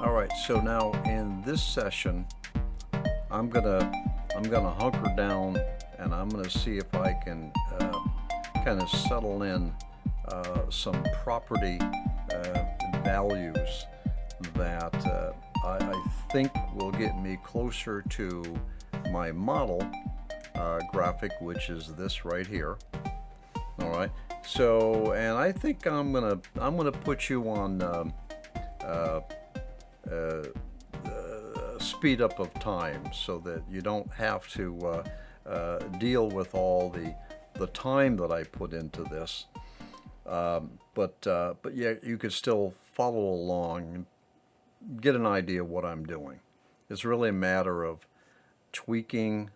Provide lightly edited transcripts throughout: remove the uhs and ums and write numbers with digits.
All right, so now in this session, I'm gonna hunker down and I'm gonna see if I can kind of settle in some property values that I think will get me closer to my model graphic, which is this right here. All right. So, and I think I'm gonna put you on uh, uh, speed up of time so that you don't have to deal with all the time that I put into this. But yeah, you could still follow along and get an idea of what I'm doing. It's really a matter of tweaking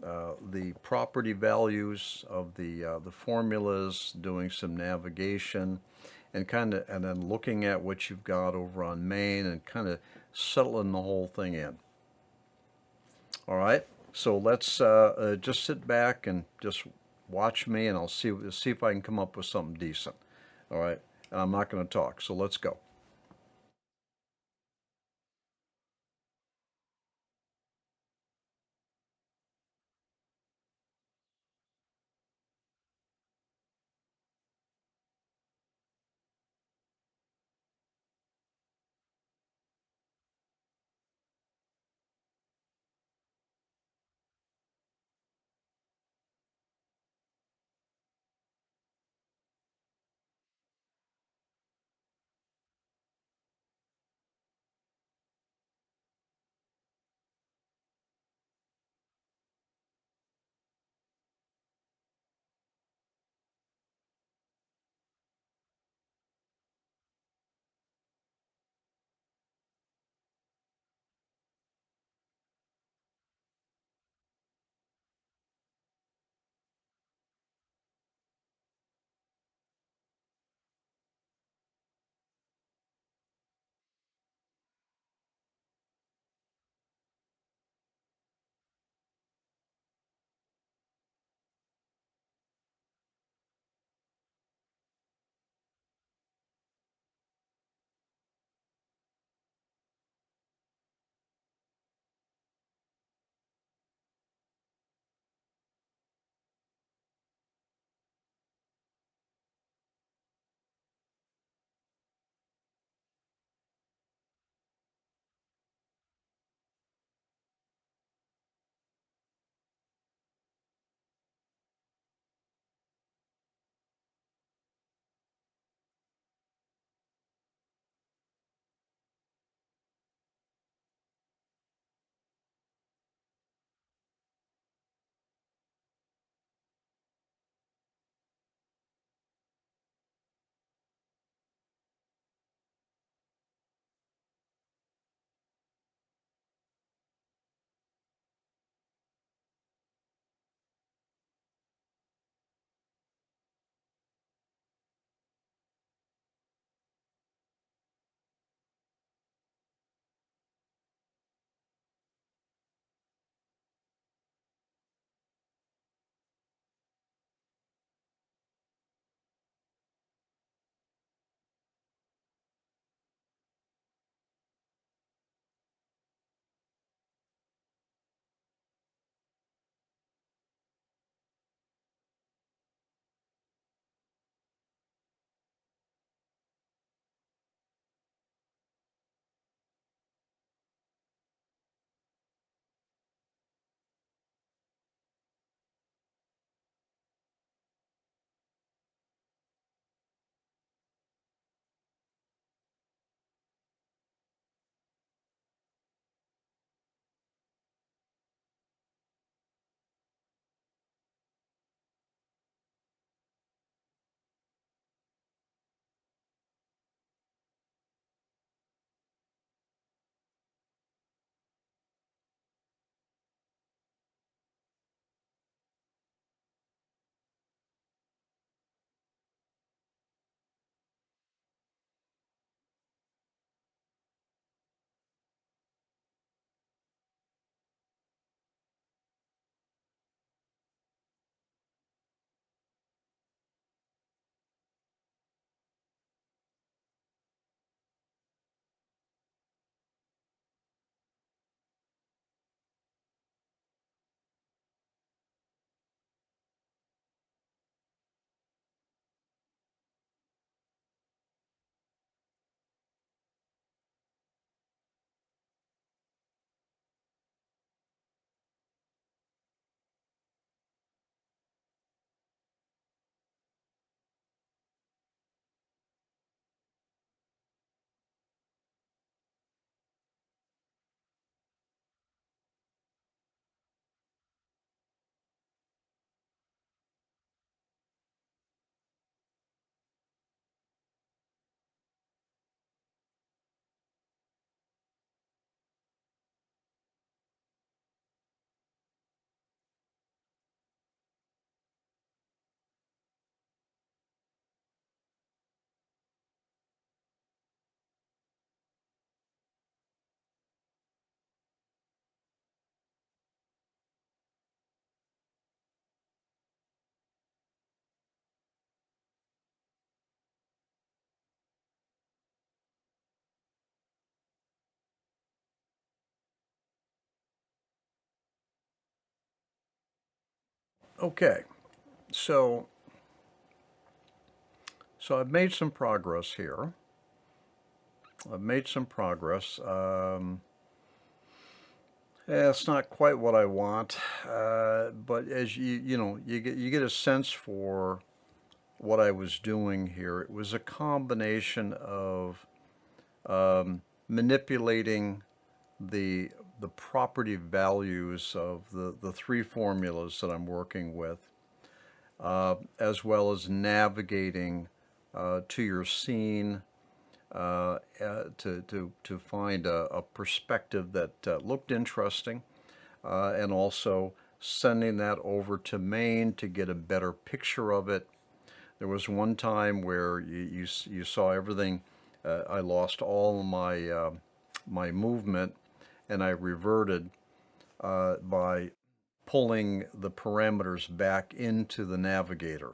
the property values of the formulas, doing some navigation, and then looking at what you've got over on main and kind of settling the whole thing in. All right, so let's just sit back and just watch me, and I'll see if I can come up with something decent. All right, and I'm not going to talk, so let's go. Okay, so I've made some progress here. I've made some progress. It's not quite what I want, but as you get a sense for what I was doing here. It was a combination of manipulating the property values of the three formulas that I'm working with, as well as navigating to your scene to find a perspective that looked interesting, and also sending that over to Maine to get a better picture of it. There was one time where you saw everything. I lost all my my movement, and I reverted by pulling the parameters back into the navigator.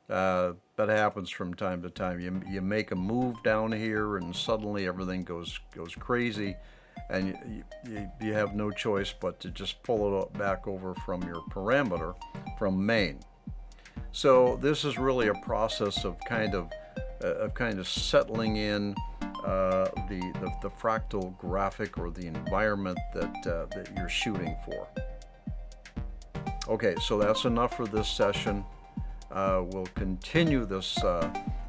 That happens from time to time. You make a move down here, and suddenly everything goes crazy, and you have no choice but to just pull it back over from your parameter from main. So this is really a process of kind of settling in the fractal graphic or the environment that you're shooting for. Okay, so that's enough for this session. We'll continue this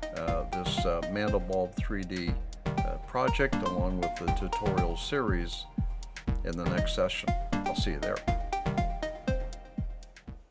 Mandelbulb 3D project along with the tutorial series in the next session. I'll see you there.